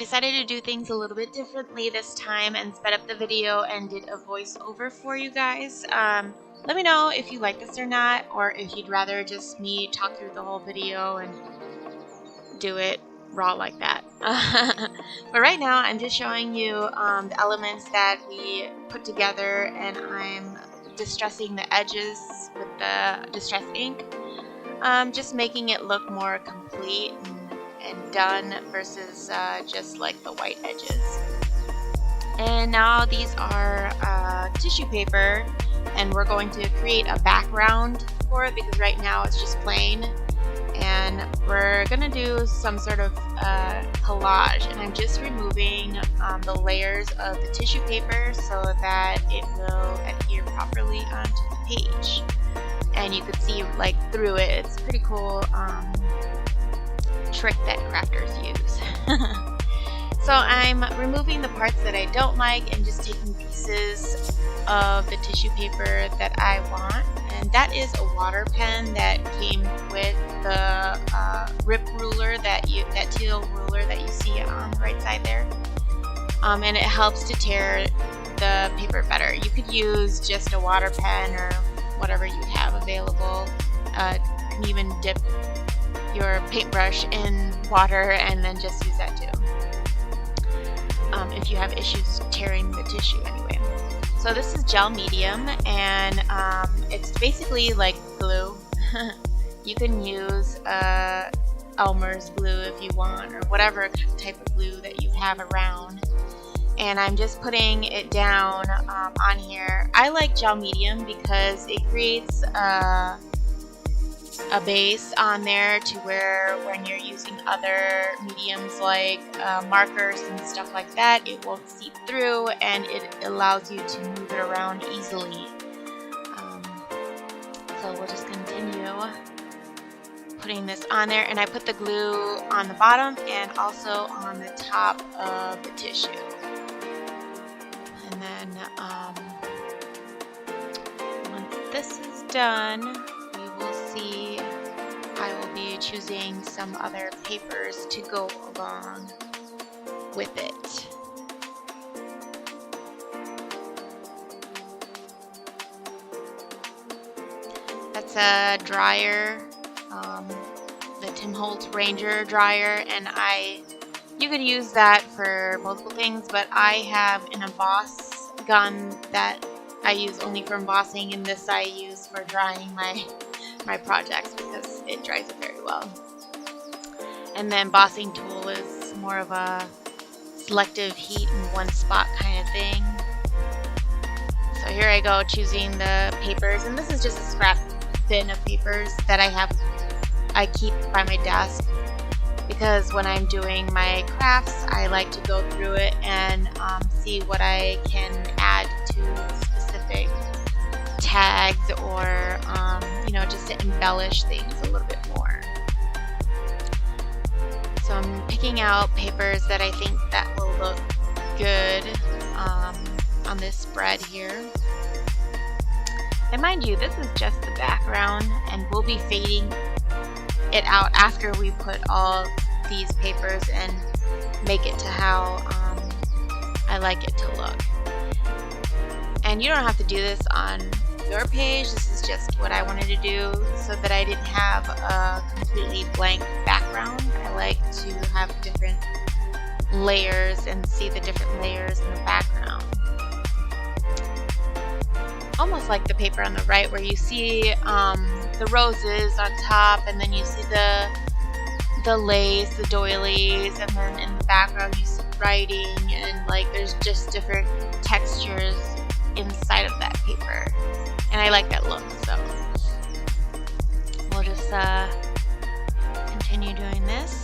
decided to do things a little bit differently this time and sped up the video and did a voiceover for you guys. Let me know if you like this or not, or if you'd rather just me talk through the whole video and do it raw like that. But right now I'm just showing you the elements that we put together, and I'm distressing the edges with the distress ink. Just making it look more complete and done versus just like the white edges. And now these are tissue paper, and we're going to create a background for it because right now it's just plain, and we're gonna do some sort of collage, and I'm just removing the layers of the tissue paper so that it will adhere properly onto the page, and you can see like through it. It's a pretty cool trick that crafters use. So I'm removing the parts that I don't like and just taking pieces of the tissue paper that I want, and that is a water pen that came with the rip ruler, that teal ruler that you see on the right side there, and it helps to tear the paper better. You could use just a water pen or whatever you have available. You can even dip your paintbrush in water and then just use that too, if you have issues tearing the tissue anyway. So this is gel medium, and it's basically like glue. You can use Elmer's glue if you want, or whatever type of glue that you have around. And I'm just putting it down on here. I like gel medium because it creates a base on there to where when you're using other mediums like markers and stuff like that, it won't seep through, and it allows you to move it around easily. So we'll just continue putting this on there, and I put the glue on the bottom and also on the top of the tissue. And then once this is done, we will see I will be choosing some other papers to go along with it. That's a dryer, the Tim Holtz Ranger dryer, and you could use that for multiple things, but I have an emboss gun that I use only for embossing, and this I use for drying my projects because it dries it very well. And the embossing tool is more of a selective heat in one spot kind of thing. So here I go choosing the papers, and this is just a scrap bin of papers that I keep by my desk, because when I'm doing my crafts I like to go through it and see what I can add to specific tags, or just to embellish things a little bit more. So I'm picking out papers that I think that will look good on this spread here. And mind you, this is just the background, and we'll be fading it out after we put all these papers and make it to how I like it to look. And you don't have to do this on your page. This is just what I wanted to do so that I didn't have a completely blank background. I like to have different layers and see the different layers in the background. Almost like the paper on the right, where you see the roses on top, and then you see the lace, the doilies, and then in the background you see writing, and like there's just different textures inside of that paper, and I like that look. So we'll just continue doing this.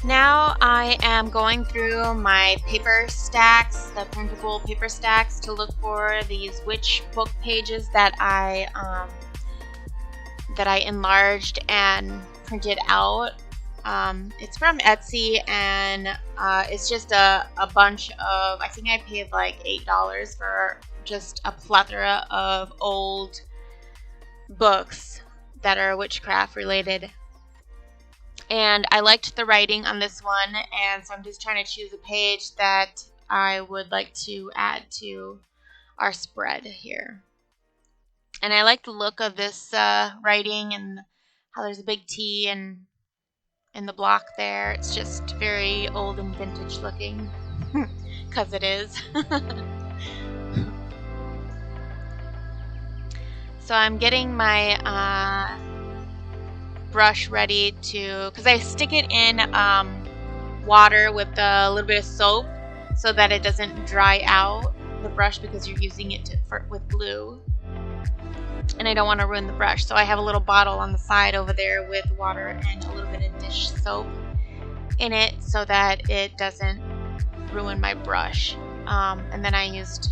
Now I am going through my paper stacks, the printable paper stacks, to look for these witch book pages that I enlarged and printed out. It's from Etsy, and it's just a bunch of, I think I paid like $8 for just a plethora of old books that are witchcraft related. And I liked the writing on this one, and so I'm just trying to choose a page that I would like to add to our spread here. And I like the look of this writing and how there's a big T and in the block there. It's just very old and vintage looking, because it is. So I'm getting my brush ready to, because I stick it in water with a little bit of soap so that it doesn't dry out the brush, because you're using it with glue, and I don't want to ruin the brush. So I have a little bottle on the side over there with water and a little bit of dish soap in it so that it doesn't ruin my brush. And then I used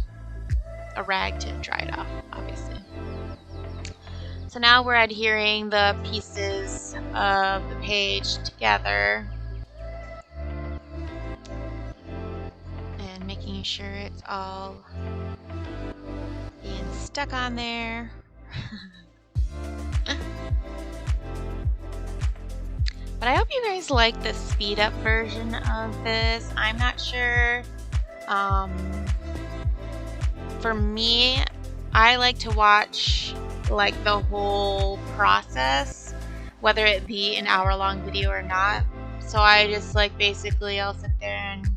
a rag to dry it off, obviously. So now we're adhering the pieces of the page together and making sure it's all being stuck on there. But I hope you guys like the speed up version of this. I'm not sure. For me, I like to watch like the whole process, whether it be an hour-long video or not. So I just like basically I'll sit there and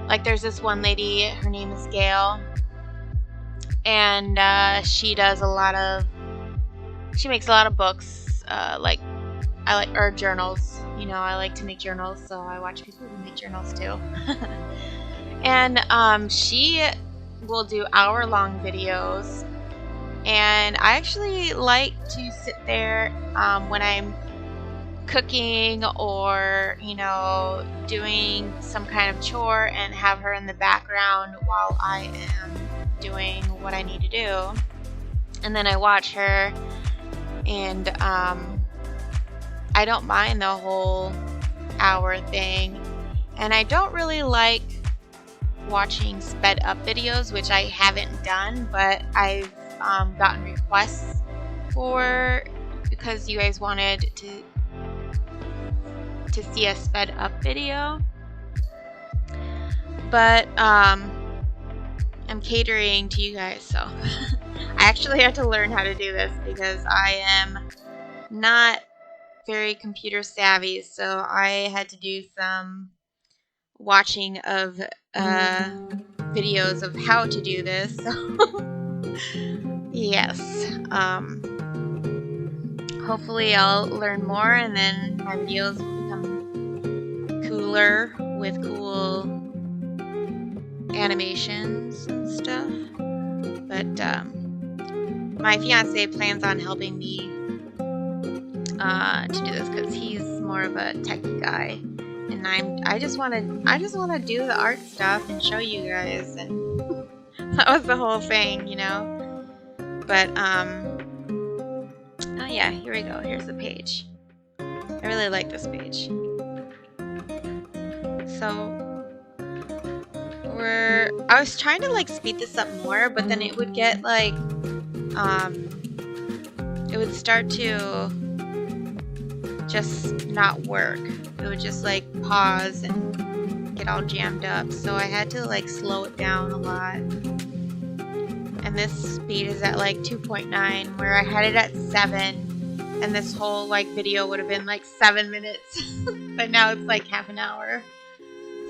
like there's this one lady, her name is Gail, and she makes a lot of books, like I like, or journals, you know, I like to make journals, so I watch people who make journals too. And she will do hour-long videos, and I actually like to sit there when I'm cooking or, you know, doing some kind of chore and have her in the background while I am doing what I need to do. And then I watch her, and I don't mind the whole hour thing. And I don't really like watching sped up videos, which I haven't done, but I've gotten requests for, because you guys wanted to see a sped up video. But I'm catering to you guys, so I actually had to learn how to do this because I am not very computer savvy, so I had to do some watching of videos of how to do this. Yes, hopefully I'll learn more, and then my videos will become cooler with cool animations and stuff. But my fiance plans on helping me to do this because he's more of a tech guy, and I just want to do the art stuff and show you guys, and that was the whole thing, you know. But oh yeah, here we go. Here's the page. I really like this page. So I was trying to like speed this up more, but then it would get like it would start to just not work. It would just like pause and get all jammed up. So I had to like slow it down a lot. And this speed is at like 2.9, where I had it at 7, and this whole like video would have been like 7 minutes. But now it's like half an hour.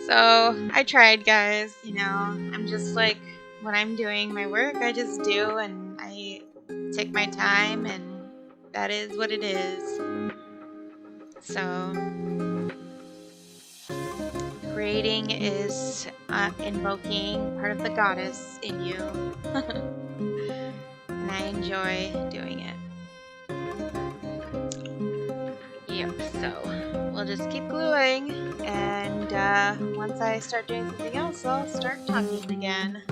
So I tried, guys, you know. I'm just like, when I'm doing my work, I just do, and I take my time, and that is what it is. So creating is invoking part of the goddess in you. And I enjoy doing it. Yep, so we'll just keep gluing, and once I start doing something else, I'll start talking again.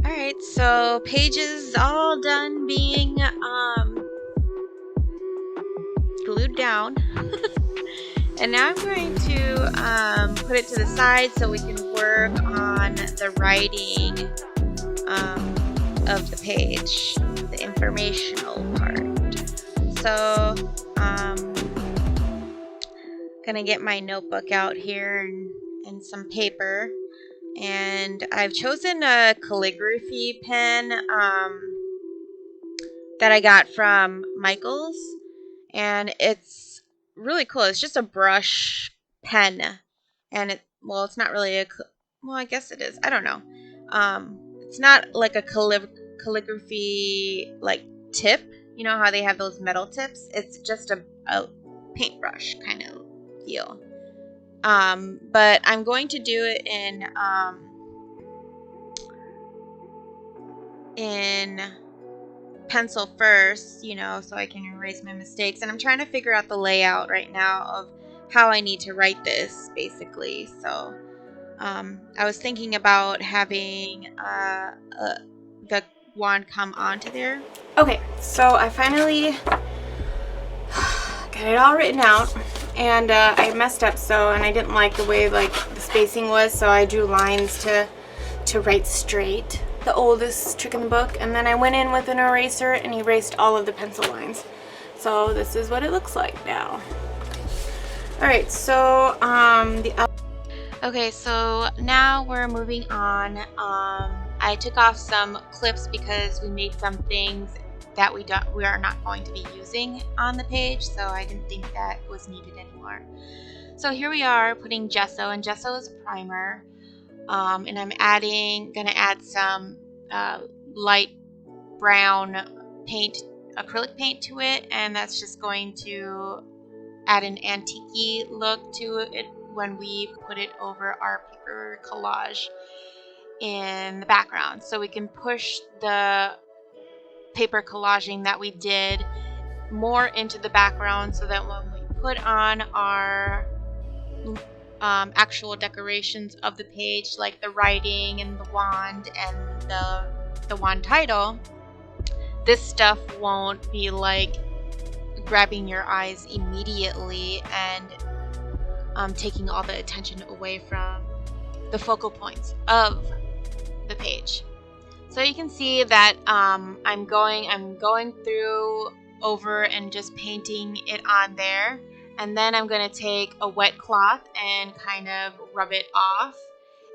Alright, so page is all done being glued down. And now I'm going to put it to the side so we can work on the writing of the page, the informational part. So gonna get my notebook out here and some paper, and I've chosen a calligraphy pen that I got from Michael's, and it's really cool. It's just a brush pen, and it's not really well, I guess it is. I don't know. It's not like a calligraphy like tip. You know how they have those metal tips? It's just a paintbrush kind of deal. But I'm going to do it in pencil first, you know, so I can erase my mistakes. And I'm trying to figure out the layout right now of how I need to write this, basically. So I was thinking about having the wand come onto there. Okay, so I finally got it all written out, and I messed up, and I didn't like the way like the spacing was, so I drew lines to write straight, the oldest trick in the book, and then I went in with an eraser and erased all of the pencil lines. So this is what it looks like now. Alright, so okay, so now we're moving on. I took off some clips because we made some things that we are not going to be using on the page, so I didn't think that was needed anymore. So here we are putting gesso, and gesso is a primer, and I'm gonna add some light brown paint, acrylic paint to it, and that's just going to add an antique-y look to it when we put it over our paper collage in the background. So we can push the paper collaging that we did more into the background, so that when we put on our actual decorations of the page, like the writing and the wand and the wand title, this stuff won't be like grabbing your eyes immediately and taking all the attention away from the focal points of the page. So you can see that I'm going through over and just painting it on there, and then I'm going to take a wet cloth and kind of rub it off,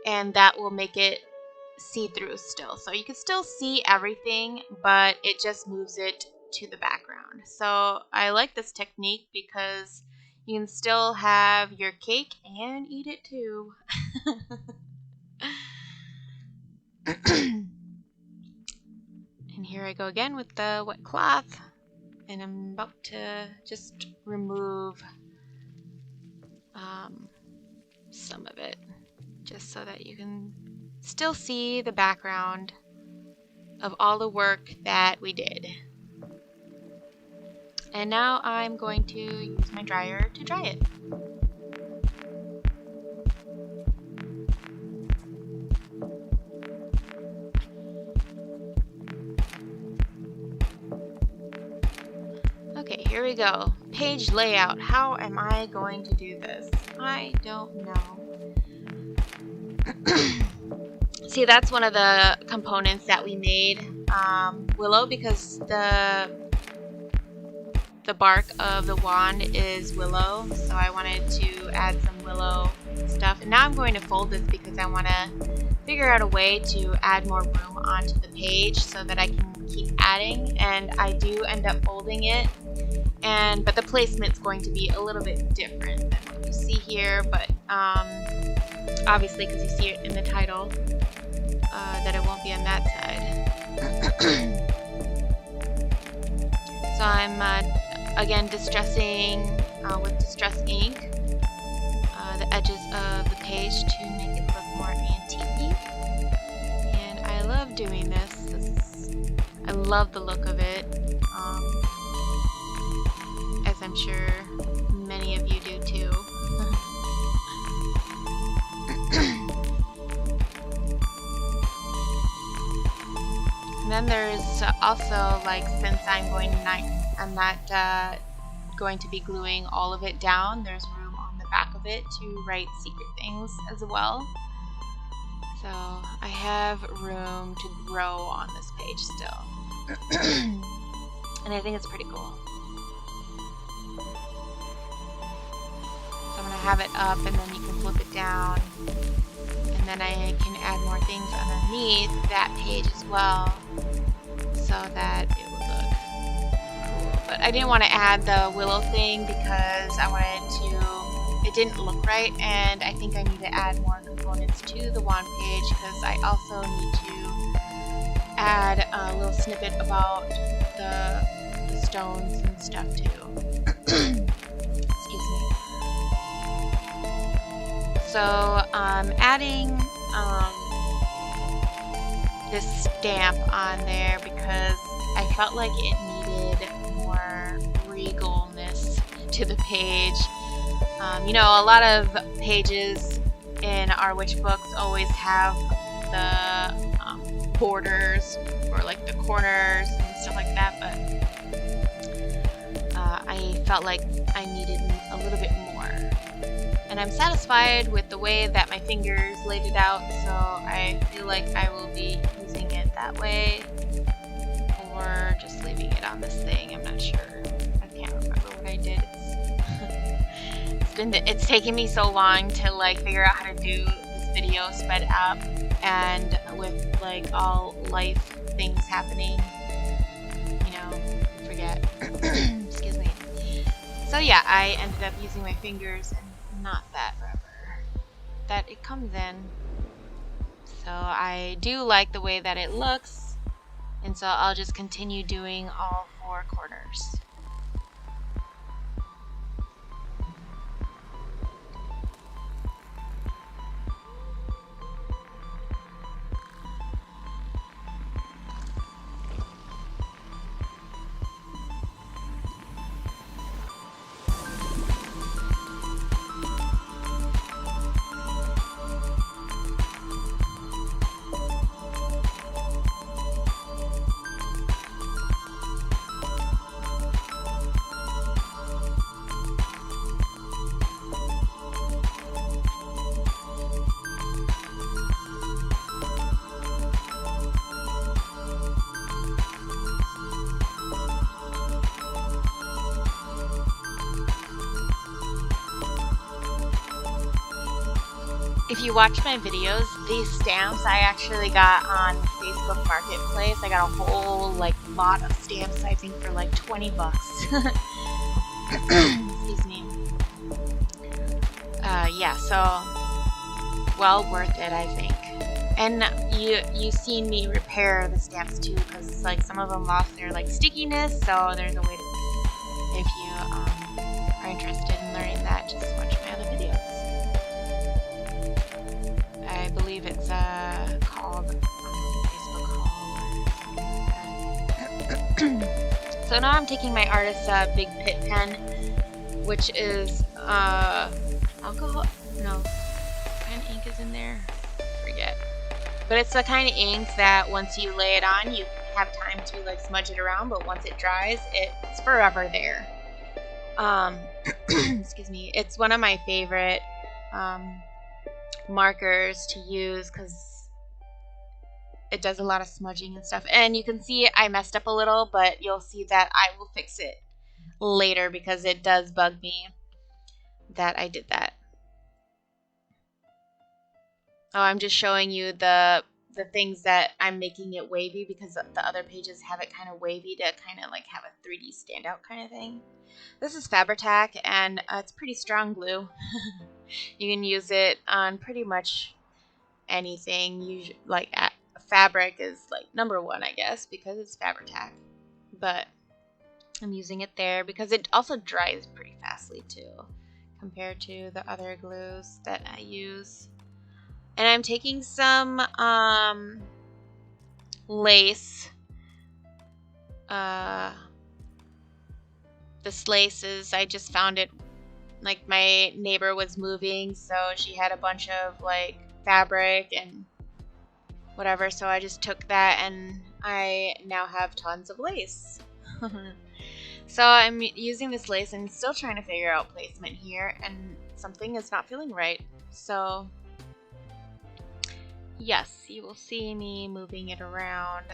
and that will make it see-through still. So you can still see everything, but it just moves it to the background. So I like this technique because you can still have your cake and eat it too. And here I go again with the wet cloth, and I'm about to just remove some of it, just so that you can still see the background of all the work that we did. And now I'm going to use my dryer to dry it. Okay, here we go. Page layout. How am I going to do this? I don't know. See, that's one of the components that we made. Willow, because the bark of the wand is willow, so I wanted to add some willow stuff. And now I'm going to fold this because I want to figure out a way to add more room onto the page so that I can keep adding, and I do end up folding it, but the placement's going to be a little bit different than what you see here, but obviously because you see it in the title that it won't be on that side. So I'm again distressing with distress ink the edges of the page to make it look more antique-y, and I love doing this. I love the look of it, as I'm sure many of you do too. And then there's also, like, since I'm not going to be gluing all of it down, there's room on the back of it to write secret things as well. So I have room to grow on this page still. And I think it's pretty cool. So I'm going to have it up, and then you can flip it down. And then I can add more things underneath that page as well, so that it would look cool. But I didn't want to add the willow thing because I wanted to, it didn't look right, and I think I need to add more components to the wand page because I also need to add a little snippet about the stones and stuff too. Excuse me. So I'm adding this stamp on there because I felt like it needed more regalness to the page. You know, a lot of pages in our witch books always have the borders or like the corners and stuff like that, but I felt like I needed a little bit more. And I'm satisfied with the way that my fingers laid it out, so I feel like I will be using it that way or just leaving it on this thing. I'm not sure. I can't remember what I did. It's taken me so long to like figure out how to do this video sped up, and with like all life things happening, you know, forget. Excuse me. So yeah, I ended up using my fingers and not that rubber that it comes in. So I do like the way that it looks, and so I'll just continue doing all four corners. If you watch my videos, these stamps I actually got on Facebook Marketplace. I got a whole like lot of stamps, I think for like 20 bucks. Excuse me. Yeah, so well worth it, I think. And you've seen me repair the stamps too, because like some of them lost their like stickiness, so there's a way to, if you are interested in learning that, just watch my other videos. I believe it's called Facebook haul or something like that. So now I'm taking my artist's Big Pit pen, which is alcohol. No, what kind of ink is in there? Forget. But it's the kind of ink that once you lay it on, you have time to like smudge it around. But once it dries, it's forever there. Excuse me. It's one of my favorite markers to use because it does a lot of smudging and stuff. And you can see I messed up a little, but you'll see that I will fix it later because it does bug me that I did that. Oh, I'm just showing you the things that I'm making it wavy because the other pages have it kind of wavy to kind of like have a 3D standout kind of thing. This is Fabri-Tac, and it's pretty strong glue. You can use it on pretty much anything. Like fabric is like #1, I guess, because it's Fabri-Tac. But I'm using it there because it also dries pretty fastly too, compared to the other glues that I use. And I'm taking some lace. This lace is, I just found it, like my neighbor was moving, so she had a bunch of like fabric, and whatever. So I just took that and I now have tons of lace. So I'm using this lace and still trying to figure out placement here, and something is not feeling right. So yes, you will see me moving it around.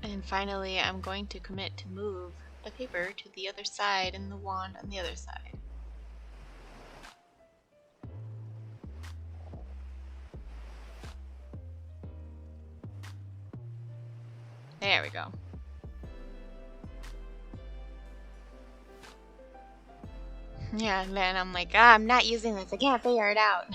And finally, I'm going to commit to move the paper to the other side and the wand on the other side. There we go. Yeah, and then I'm like, I'm not using this. I can't figure it out.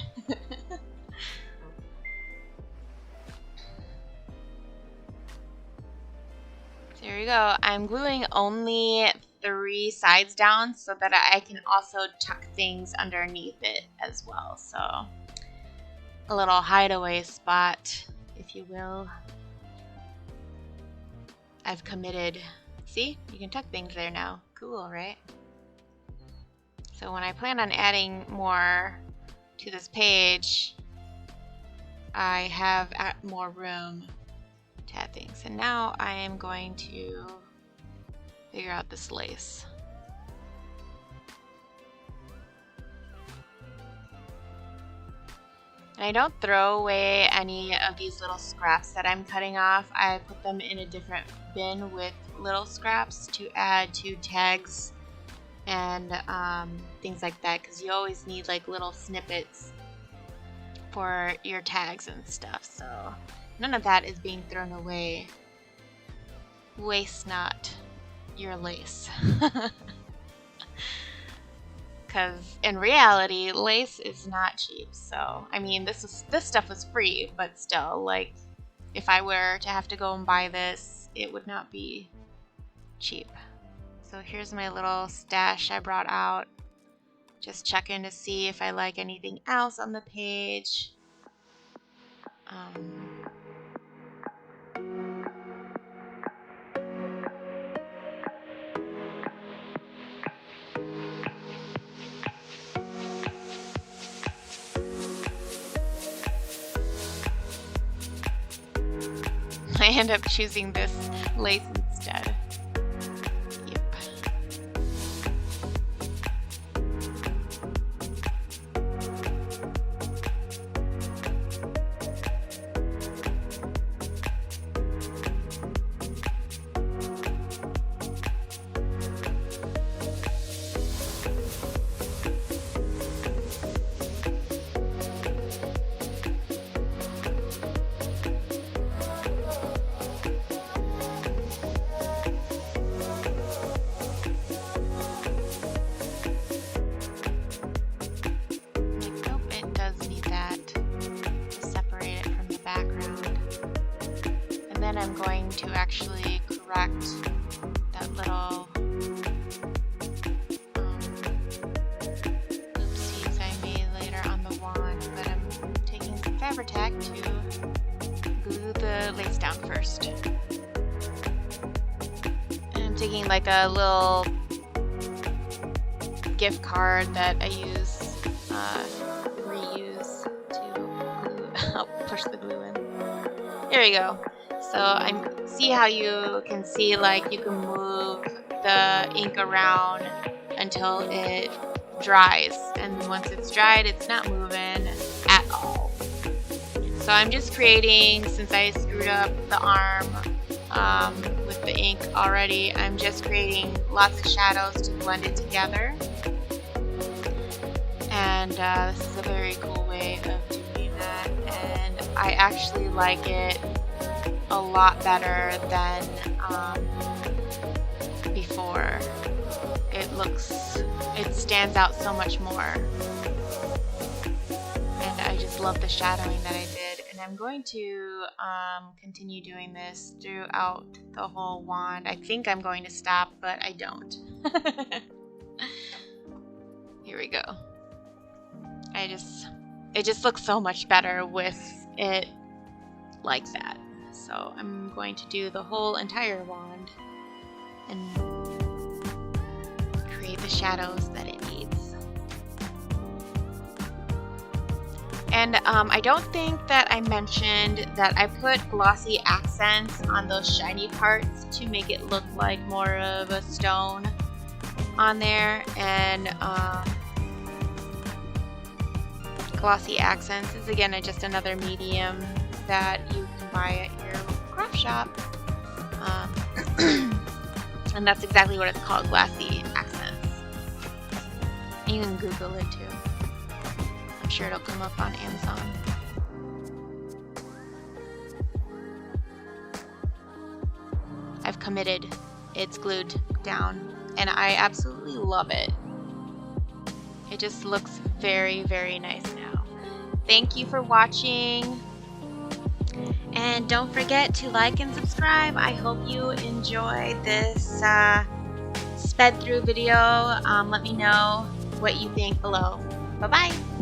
There we go. I'm gluing only 3 sides down so that I can also tuck things underneath it as well. So a little hideaway spot, if you will. I've committed. See? You can tuck things there now. Cool, right? So when I plan on adding more to this page, I have more room to add things. And now I am going to figure out this lace. And I don't throw away any of these little scraps that I'm cutting off. I put them in a different bin with little scraps to add to tags and things like that, because you always need like little snippets for your tags and stuff. So none of that is being thrown away. Waste not your lace. Because in reality, lace is not cheap. So I mean, this stuff was free, but still, like, if I were to have to go and buy this, it would not be cheap. So here's my little stash I brought out. Just checking to see if I like anything else on the page. I end up choosing this lace instead. Yep. Then I'm going to actually correct that little oopsies I made later on the wand, but I'm taking some Fabri-Tac to glue the lace down first. And I'm taking like a little gift card that I reuse to glue. I'll push the glue in. There we go. So see how you can see, like, you can move the ink around until it dries, and once it's dried, it's not moving at all. So I'm just creating, since I screwed up the arm with the ink already, I'm just creating lots of shadows to blend it together. And this is a very cool way of doing that, and I actually like it a lot better than before. It stands out so much more, and I just love the shadowing that I did. And I'm going to continue doing this throughout the whole wand. I think I'm going to stop, but I don't. Here we go. It just looks so much better with it like that. So I'm going to do the whole entire wand and create the shadows that it needs. And I don't think that I mentioned that I put glossy accents on those shiny parts to make it look like more of a stone on there. And glossy accents is again just another medium that you can buy at your local craft shop. And that's exactly what it's called, glossy accents. You can Google it too. I'm sure it'll come up on Amazon. I've committed. It's glued down and I absolutely love it. It just looks very, very nice now. Thank you for watching. And don't forget to like and subscribe. I hope you enjoyed this sped through video. Let me know what you think below. Bye-bye.